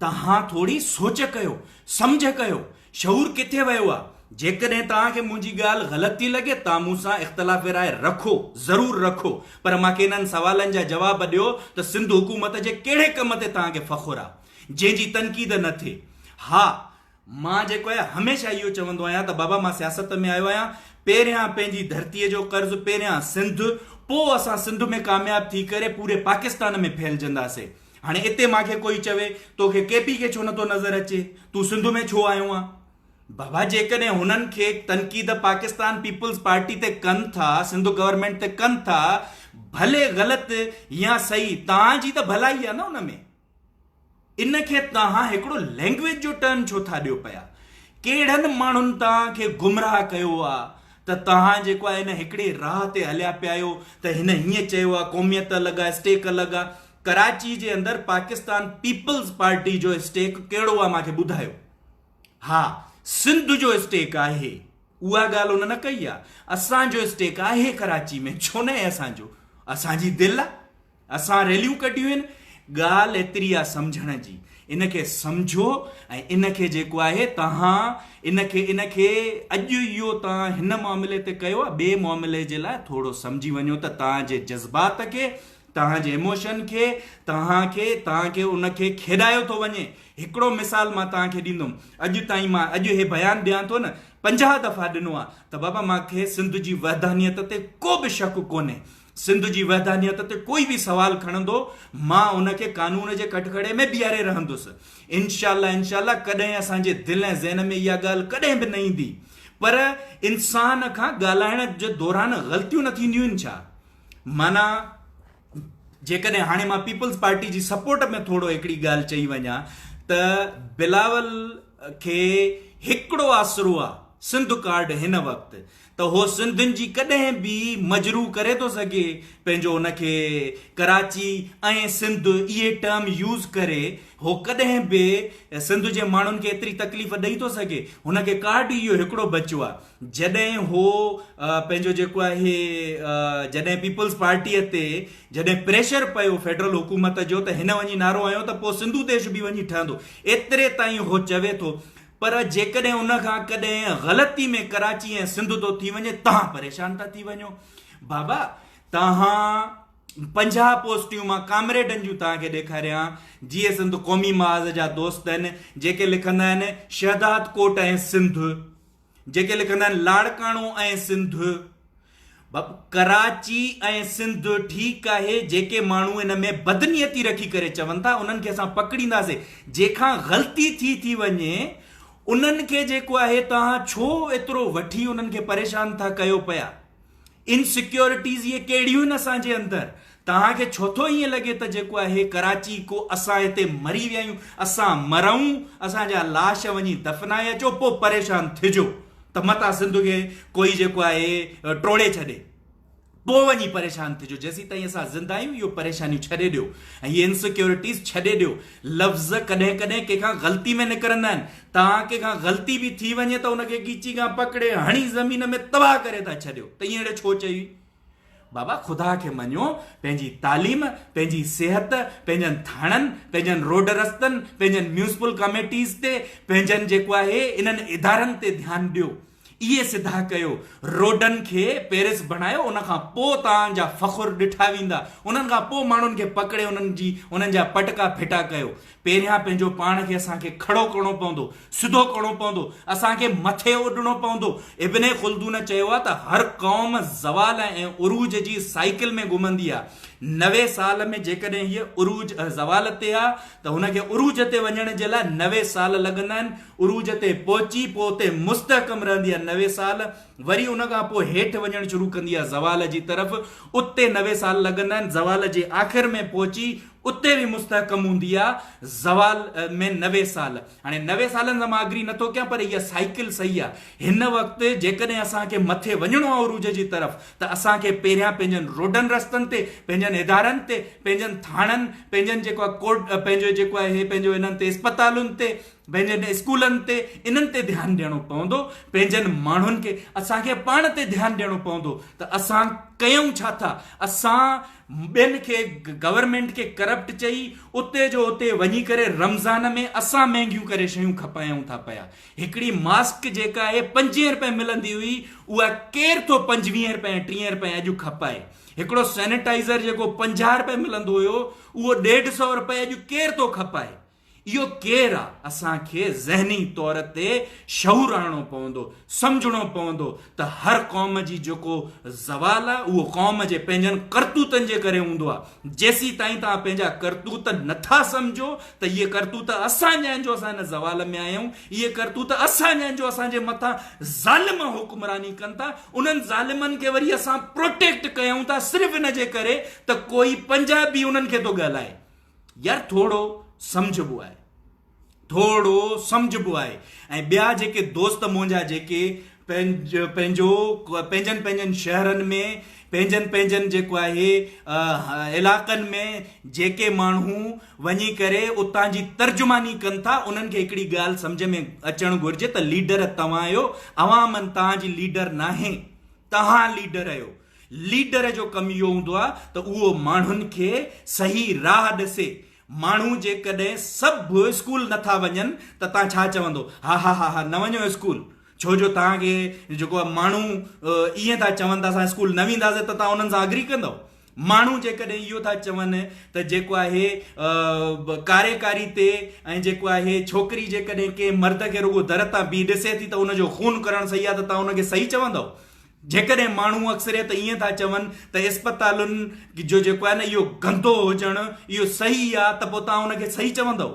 तव्हां थोरी सोच कयो, सम्झ कयो, शऊर किथे वियो आहे। जेकॾहिं तव्हांखे मुंहिंजी ॻाल्हि ग़लति थी लॻे, तव्हां मूंसां इख़्तिलाफ़ राय रखो, ज़रूरु रखो, पर मूंखे इन्हनि सवालनि जा जवाब ॾियो त सिंध हुकूमत जे कहिड़े कम ते तव्हांखे फ़ख़ुरु आहे जंहिंजी तनक़ीद न थिए। हा, मां जेको आहे हमेशह इहो चवंदो आहियां त बाबा मां सियासत में आयो आहियां, पहिरियां पंहिंजी धरतीअ जो कर्ज़ु, पहिरियां सिंध, पोइ असां सिंध में कामयाब थी करे पूरे पाकिस्तान में फैलजंदासीं। हाणे हिते मूंखे कोई चवे तोखे केपी खे छो नथो नज़र अचे, तूं सिंध में छो आयो आहे? बाबा जेकॾहिं हुननि खे तनक़ीद पाकिस्तान पीपल्स पार्टी ते कनि था, सिंध गवर्नमेंट ते कनि था, भले ग़लति या सही, तव्हांजी त भलाई आहे न हुन में। इनखे तव्हां हिकिड़ो लैंग्वेज जो टर्न छो था ॾियो पिया? कहिड़नि माण्हुनि तव्हांखे गुमराह कयो आहे त तव्हां जेको आहे हिन हिकिड़े राह ते हलिया पिया आहियो त हिन हीअं चयो आहे क़ौमियत अलॻि आहे, स्टेक अलॻि आहे। कराची जे अंदरि पाकिस्तान पीपल्स पार्टी जो स्टेक कहिड़ो आहे मूंखे ॿुधायो। हा, सिंध जो स्टेक आहे, उहा ॻाल्हि हुन न कई आहे। असांजो स्टेक आहे कराची में, छो न आहे असांजो? असांजी दिलि आहे, असां रैलियूं कढियूं आहिनि। ॻाल्हि एतिरी आहे सम्झण जी, इनखे सम्झो ऐं इनखे जेको आहे तव्हां इनखे अॼु इहो तव्हां हिन मामले ते कयो आहे, ॿिए मामले जे लाइ थोरो सम्झी वञो त तव्हांजे जज़्बात खे, तव्हांजे इमोशन खे, तव्हांखे उनखे खेॾायो थो वञे। हिकिड़ो मिसाल मां तव्हांखे ॾींदुमि। अॼु ताईं मां हे बयानु ॾियां थो न, 50 दफ़ा ॾिनो आहे त बाबा मूंखे सिंध जी वहदानियत ते को बि शक कोन्हे। सिंध जी वहदानियत ते कोई बि सवाल खणंदो, मां उनखे कानून जे कटघरे में बीहारे रहंदुसि। इंशाअल्लाह कॾहिं असांजे दिलि ऐं ज़हन में इहा ॻाल्हि कॾहिं बि न ईंदी। पर इंसान खां ॻाल्हाइण जे दौरान ग़लतियूं न थींदियूं आहिनि छा? माना जेकॾहिं हाणे मां पीपल्स पार्टी जी सपोर्ट में थोरो हिकिड़ी ॻाल्हि चई वञा त बिलावल खे हिकिड़ो आसरो आहे सिंध कार्ड हिन वक़्तु, त हो सिंधियुनि जी कॾहिं बि मजरू करे थो सघे, पंहिंजो हुनखे कराची ऐं सिंध इहे टर्म यूज़ करे हो कॾहिं बि सिंध जे माण्हुनि खे एतिरी तकलीफ़ ॾेई थो सघे। हुनखे कार्ड इहो हिकिड़ो बचियो आहे। जॾहिं हो पंहिंजो जेको आहे जॾहिं पीपल्स पार्टीअ ते जॾहिं प्रेशर पियो फेडरल हुकूमत जो त हिन वञी नारो आयो त पोइ सिंधु देश बि वञी ठहंदो, एतिरे ताईं हो चवे थो। पर जेकॾहिं उनखां कॾहिं ग़लती में कराची ऐं सिंध थो थी वञे, तव्हां परेशान था थी वञो। बाबा तव्हां 50 पोस्टियूं मां कामरेडनि जूं तव्हांखे ॾेखारियां, जीअं सिंध क़ौमी महाज़ जा दोस्त आहिनि जेके लिखंदा आहिनि शहदाद कोट ऐं सिंध, जेके लिखंदा आहिनि लाड़काणो ऐं सिंध। कराची ऐं सिंध ठीकु आहे, जेके माण्हू इन में बदनियती रखी करे चवनि था उन्हनि खे असां पकड़ींदासीं। जंहिंखां ग़लती थी वञे उन्हनि खे जेको आहे तव्हां छो एतिरो वठी उन्हनि खे परेशान था कयो पिया? इनसिक्योरिटीज़ इहे कहिड़ियूं आहिनि असांजे अंदरि? तव्हांखे छो थो ईअं लॻे त जेको आहे कराची को असां हिते मरी विया आहियूं, असां मरूं, असांजा लाश वञी दफ़नाए अचो, पोइ परेशान थिजो त मता सिंध खे कोई जेको आहे टोड़े छॾे, पोइ वञी परेशान थिजो। जेसीं ताईं असां ज़िंदा आहियूं इहो परेशानियूं छॾे ॾियो ऐं इहे इनसिक्योरिटीज़ छॾे ॾियो। लफ़्ज़ कॾहिं कॾहिं कंहिंखां ग़लती में निकिरंदा आहिनि। तव्हां कंहिंखां ग़लती बि थी वञे त उनखे ॻीची खां पकड़े हणी ज़मीन में तबाह करे था छॾियो त ईअं छो चई? बाबा ख़ुदा खे मञो, पंहिंजी तालीम, पंहिंजी सिहत, पंहिंजनि थाणनि, पंहिंजनि रोड रस्तनि, पंहिंजनि म्यूनिसिपल कमेटीज़ ते, पंहिंजनि जेको आहे इन्हनि इदारनि ते ध्यानु ॾियो। इहे सिधा कयो, रोडनि खे पेरिस बणायो, उनखां पोइ तव्हांजा फ़ख़ुर ॾिठा वेंदा। उन्हनि खां पोइ माण्हुनि खे पकड़े उन्हनि जा पटका फिटा कयो। पहिरियां पंहिंजो पाण खे असांखे खड़ो करिणो पवंदो, सिधो करिणो पवंदो, असांखे मथे उॾणो पवंदो। इब्न ख़ुल्दून चयो आहे त हर क़ौम ज़वाल ऐं उरूज जी साइकिल में घुमंदी आहे। 90 साल में जेकॾहिं हीअ उरूज ज़वाल ते आहे त हुनखे उरूज ते वञण जे लाइ 90 साल लॻंदा आहिनि। उरूज ते पहुची पोइ उते मुस्तहकम रहंदी आहे 90 साल, वरी उन खां पोइ हेठि वञणु शुरू कंदी आहे ज़वाल जी तरफ़, उते 90 साल लॻंदा आहिनि। ज़वाल जे आख़िर में पहुची उते भी मुस्तहकम हूंदी आहे ज़वाल में 90 साल। हाणे 90 सालनि सां मां अग्री नथो कयां, पर इहा साइकिल सही आहे। हिन वक़्तु जेकॾहिं असांखे मथे वञिणो आहे उरूज जी तरफ़, त असांखे पहिरियां पंहिंजनि रोडनि रस्तनि ते, पंहिंजनि इदारनि ते, पंहिंजनि थाणनि, पंहिंजनि जेको आहे कोर्ट, पंहिंजो जेको आहे पंहिंजो इन्हनि ते अस्पतालुनि ते, पंहिंजनि स्कूलनि ते, इन्हनि ते ध्यानु ॾियणो पवंदो। पंहिंजनि माण्हुनि खे असांखे पाण ते ध्यानु ॾियणो पवंदो त असां कयूं छा था। असां ॿियनि खे, गवर्नमेंट खे करप्ट चई उते जो उते वञी करे रमज़ान में असां महांगियूं करे शयूं खपायूं था पिया। हिकिड़ी मास्क जेका आहे 25 रुपए मिलंदी हुई, उहा केरु थो 25 रुपए 30 रुपए अॼु खपाए। हिकिड़ो सैनिटाइज़र जेको 50 रुपए मिलंदो हुयो, उहो 150 रुपए अॼु केरु थो खपाए। इहो केरु आहे? असांखे ज़हनी तौर ते शऊर आणणो पवंदो, सम्झणो पवंदो त हर क़ौम जी जेको ज़वाल आहे उहो क़ौम जे पंहिंजनि करतूतनि जे करे हूंदो आहे। जेसी ताईं तव्हां पंहिंजा करतूत नथा सम्झो त इहे करतूत असां जंहिंजो असां हिन ज़वाल में आहियूं, इहे करतूत असां जंहिंजो असांजे मथां ज़ालिम हुकुमरानी कनि था, उन्हनि ज़ालिमनि खे वरी असां प्रोटेक्ट कयूं था सिर्फ़ु इन जे करे त कोई पंजाबी उन्हनि खे थो ॻाल्हाए। यार थोरो समझबो आहे, थोरो समझबो आहे। ऐं ॿिया जेके दोस्त मुंहिंजा जेके पंहिंजनि शहरनि में, पंहिंजनि जेको आहे इलाक़नि में जेके माण्हू वञी करे उतां जी तर्जुमानी कनि था, उन्हनि खे हिकिड़ी ॻाल्हि सम्झ में अचणु घुरिजे त लीडर तव्हां आहियो, अवामनि तव्हांजी लीडर नाहे, तव्हां लीडर आहियो। लीडर जो कमु इहो हूंदो आहे त उहो माण्हुनि खे सही राह ॾिसे। माण्हू जेकॾहिं सभु स्कूल नथा वञनि त तव्हां छा चवंदो? हा हा हा हा न वञो स्कूल, छो जो तव्हांखे जेको आहे माण्हू ईअं था चवनि त असां स्कूल न वेंदासीं त तव्हां उन्हनि सां अग्री कंदव। माण्हू जेकॾहिं इहो था चवनि त जेको आहे कार्यकारी ते, ऐं जेको आहे छोकिरी जेकॾहिं के मर्द खे रुगो दर तां बीह ॾिसे थी त उनजो खून करणु सही आहे, त तव्हां उनखे सही चवंदव। जेकॾहिं माण्हू अक्सरियत ईअं था चवनि त अस्पतालुनि जो जेको आहे न इहो गंदो हुजणु इहो सही आहे, त पोइ तव्हां उनखे सही चवंदव।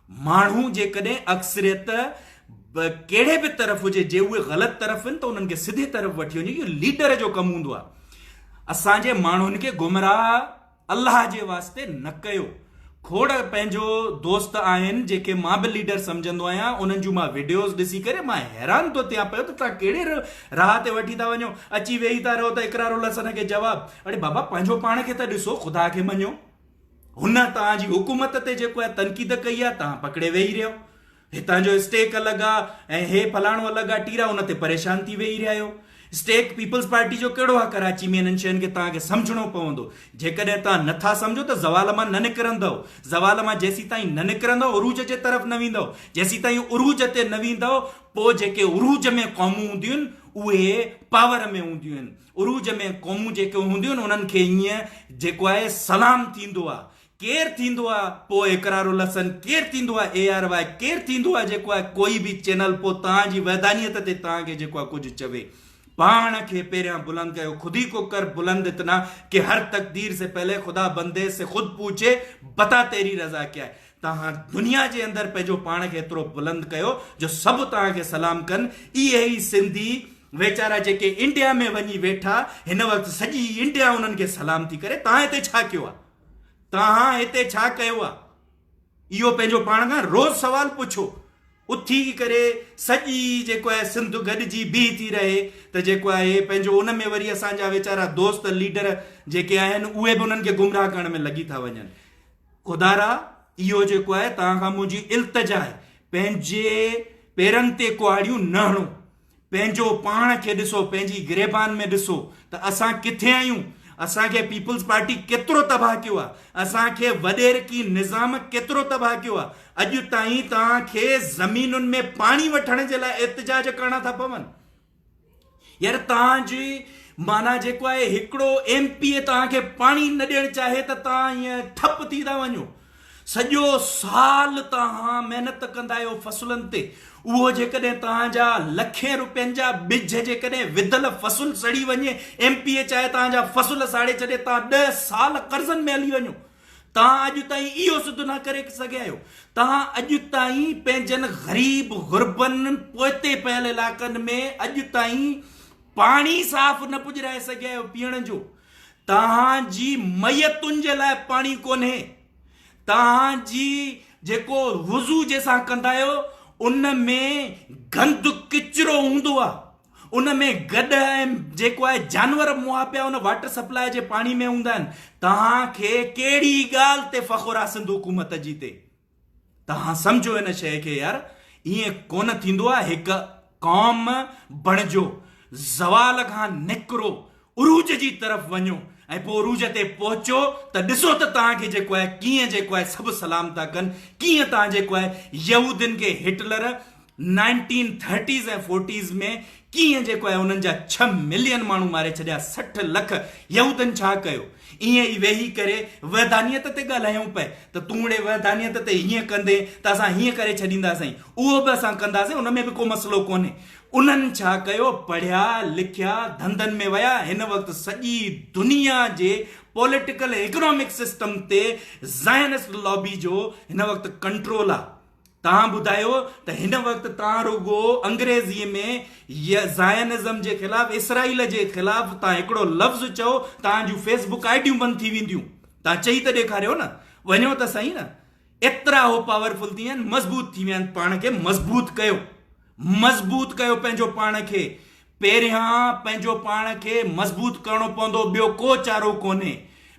माण्हू जेकॾहिं अक्सरियत कहिड़े बि तरफ़ हुजे, जे उहे ग़लति तरफ़ आहिनि त उन्हनि खे सिधे तरफ़ वठी वञे, इहो लीडर जो कमु हूंदो आहे। असांजे माण्हुनि खे गुमराह अल्लाह जे वास्ते न कयो। खोड़ पंहिंजो दोस्त आहिनि जेके मां बि लीडर सम्झंदो आहियां, उन्हनि जूं मां वीडियोज़ ॾिसी करे मां हैरान थो थियां पियो त तव्हां कहिड़े राह ते वठी था वञो। अची वेही था रहो त इकरारुल हसन खे जवाबु। अड़े बाबा, पंहिंजो पाण खे त ॾिसो, ख़ुदा खे मञो। हुन तव्हांजी हुकूमत ते जेको आहे तनक़ीद कई आहे, तव्हां पकड़े वेही रहियो। हितां जो स्टेक अलॻि आहे ऐं हे फलाणो अलॻि आहे, टीरा हुन ते परेशान थी वेही रहिया आहियो। स्टेक पीपल्स पार्टी जो कहिड़ो आहे कराची में? इन्हनि शयुनि खे तव्हांखे सम्झणो पवंदो। जेकॾहिं तव्हां नथा सम्झो त ज़वाल मां न निकिरंदव। ज़वाल मां जेसी ताईं न निकिरंदव, उरूज जे तरफ़ न वेंदव। जेसी ताईं उरूज ते न वेंदव, पोइ जेके उरूज में क़ौमूं हूंदियूं आहिनि उहे पावर में हूंदियूं आहिनि। उरूज में क़ौमूं जेके हूंदियूं आहिनि उन्हनि खे ईअं जेको आहे सलाम थींदो आहे। केरु थींदो आहे पोइ इकरारुल हसन, केरु थींदो आहे ARY, केरु थींदो आहे जेको आहे कोई बि चैनल पोइ तव्हांजी वैधानियत ते तव्हांखे जेको आहे कुझु चवे। पाण खे पहिरियां बुलंद कयो। खुद ही को कर बुलंद इतना कि हर तकदीर से पहले खुदा बंदे से खुद पूछे बता तेरी रज़ा क्या है। तव्हां दुनिया जे अंदरि पंहिंजो पाण खे एतिरो बुलंद कयो जो सभु तव्हांखे सलाम कनि। इहे ई सिंधी वेचारा जेके इंडिया में वञी वेठा, हिन वक़्तु सॼी इंडिया उन्हनि खे सलाम थी करे। तव्हां हिते छा कयो आहे? तव्हां हिते छा कयो आहे? इहो पंहिंजो पाण खां रोज़ सवाल पुछो। उथी करे सॼी जेको आहे सिंध गॾिजी बीह थी रहे त जेको आहे पंहिंजो उन में वरी असांजा वेचारा दोस्त लीडर जेके आहिनि उहे बि उन्हनि खे गुमराह करण में लॻी था वञनि। ख़ुदारा, इहो जेको आहे तव्हां खां मुंहिंजी इल्तिजा आहे, पंहिंजे पेरनि ते कुहाड़ियूं न हणो। पंहिंजो पाण खे ॾिसो, पंहिंजी गिरेबान में ॾिसो त असां किथे आहियूं। असांखे पीपल्स पार्टी केतिरो तबाह कयो आहे, असांखे वॾेरकी निज़ाम केतिरो तबाह कयो आहे। अॼु ताईं तव्हांखे ज़मीनुनि में पाणी वठण जे लाइ एहतिजाज करणा था पवनि। यार तव्हांजी माना जेको आहे हिकिड़ो MP तव्हांखे पाणी न ॾियणु चाहे त तव्हां ईअं ठप थी था वञो। सॼो साल तव्हां महिनत कंदा आहियो फसलुनि ते, उहो जेकॾहिं तव्हांजा लखें रुपयनि जा बिज जेकॾहिं विधल फसुल सड़ी वञे, MP चाहे तव्हांजा फसुल साड़े छॾे, तव्हां 10 साल कर्ज़नि में हली वञो। तव्हां अॼु ताईं इहो सिधो न करे सघिया आहियो। तव्हां अॼु ताईं पंहिंजनि ग़रीब गुरबनि पोइते पयल इलाइक़नि में अॼु ताईं पाणी साफ़ न पुॼाए सघिया आहियो पीअण जो। तव्हांजी मैयतुनि जे लाइ पाणी कोन्हे। तव्हांजी जेको वुज़ू जंहिंसां कंदा आहियो उन में गंद किचिरो हूंदो आहे, उन में गॾ ऐं जेको आहे जानवर मुआ पिया उन वाटर सप्लाई जे पाणी में हूंदा आहिनि। तव्हांखे कहिड़ी ॻाल्हि ते फ़ख़ुरु आहे सिंध हुकूमत जी ते? तव्हां सम्झो हिन शइ खे यार, ईअं कोन थींदो आहे। हिकु क़ौम बणिजो, ज़वाल खां निकिरो, उरूज जी तरफ़ वञो ऐं पोइ उरूज ते पहुचो त ॾिसो त तव्हांखे जेको आहे कीअं जेको आहे सभु सलाम था कनि, कीअं तव्हां जेको आहे यहूदियुनि खे हिटलर 1930s ऐं 40s में कीअं जेको आहे उन्हनि जा 6 मिलियन माण्हू मारे छॾिया, 60 लख। यहूदनि छा कयो? ईअं ई वेही करे वैधानियत ते ॻाल्हायूं पए त तूड़े वैधानियत ते हीअं कंदे त असां हीअं करे छॾींदासीं, उहो बि असां कंदासीं, उन में बि को मसइलो कोन्हे। उन्हनि छा कयो? पढ़िया लिखिया, धंधनि में विया। हिन वक़्तु सॼी दुनिया जे पॉलिटिकल इकोनॉमिक सिस्टम ते ज़ायनिस्ट लॉबी जो हिन वक़्तु कंट्रोल आहे। तव्हां ॿुधायो त हिन वक़्तु तव्हां रुगो अंग्रेज़ीअ में ज़ायनिज़म जे ख़िलाफ़, इसराइल जे ख़िलाफ़ तव्हां हिकिड़ो लफ़्ज़ चओ, तव्हांजूं फेसबुक आईडियूं बंदि थी वेंदियूं। तव्हां चई त ॾेखारियो न, वञो त सही न। एतिरा हो पावरफुल थी विया आहिनि, मज़बूत थी विया आहिनि। पाण खे मज़बूत कयो, मज़बूत कयो पंहिंजो पाण खे। पहिरियां पंहिंजो पाण खे मज़बूत करणो पवंदो, ॿियो को चारो कोन्हे,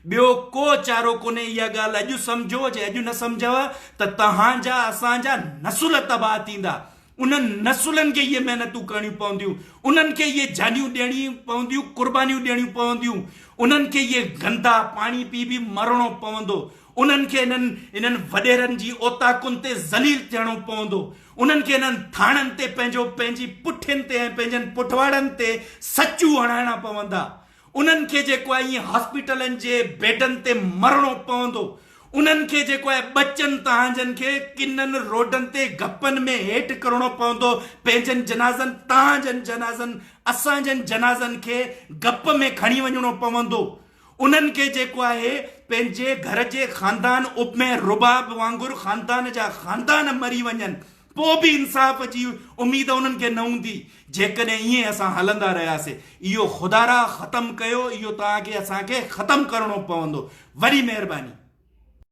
ॿियो को चारो कोन्हे। इहा ॻाल्हि अॼु सम्झो, जे अॼु न सम्झव त तव्हांजा असांजा नसुल तबाह थींदा। उन्हनि नसुलनि खे इहे महिनतूं करणियूं पवंदियूं, उन्हनि खे इहे जानियूं ॾियणियूं पवंदियूं, कुर्बानियूं ॾियणियूं पवंदियूं। उन्हनि खे इहे गंदा पाणी पी बि मरणो पवंदो। उन्हनि खे इन्हनि वॾेरनि जी ओताकुनि ते ज़लील थियणो पवंदो। उन्हनि खे इन्हनि थाणनि ते पंहिंजी पुठियुनि ते ऐं पंहिंजनि पुठवाड़नि ते सचूं हणाइणा पवंदा। उन्हनि खे जेको आहे ईअं हॉस्पिटलनि जे बेडनि ते मरणो पवंदो। उन्हनि खे जेको आहे बचनि तव्हांजनि खे किननि रोडनि ते गपनि में हेठि करणो पवंदो। पंहिंजनि जनाज़नि, तव्हांजनि जनाज़नि, असांजनि जनाज़नि खे गप में खणी वञिणो पवंदो। उन्हनि खे जेको आहे पंहिंजे घर जे ख़ानदान में रुबाब वांगुरु ख़ानदान जा ख़ानदान मरी वञनि, पोइ बि इंसाफ़ जी उमेद उन्हनि खे न हूंदी। जेकॾहिं ईअं असां हलंदा रहियासीं, इहो ख़ुदारा ख़तमु कयो, इहो तव्हांखे असांखे ख़तमु करणो पवंदो। वॾी महिरबानी।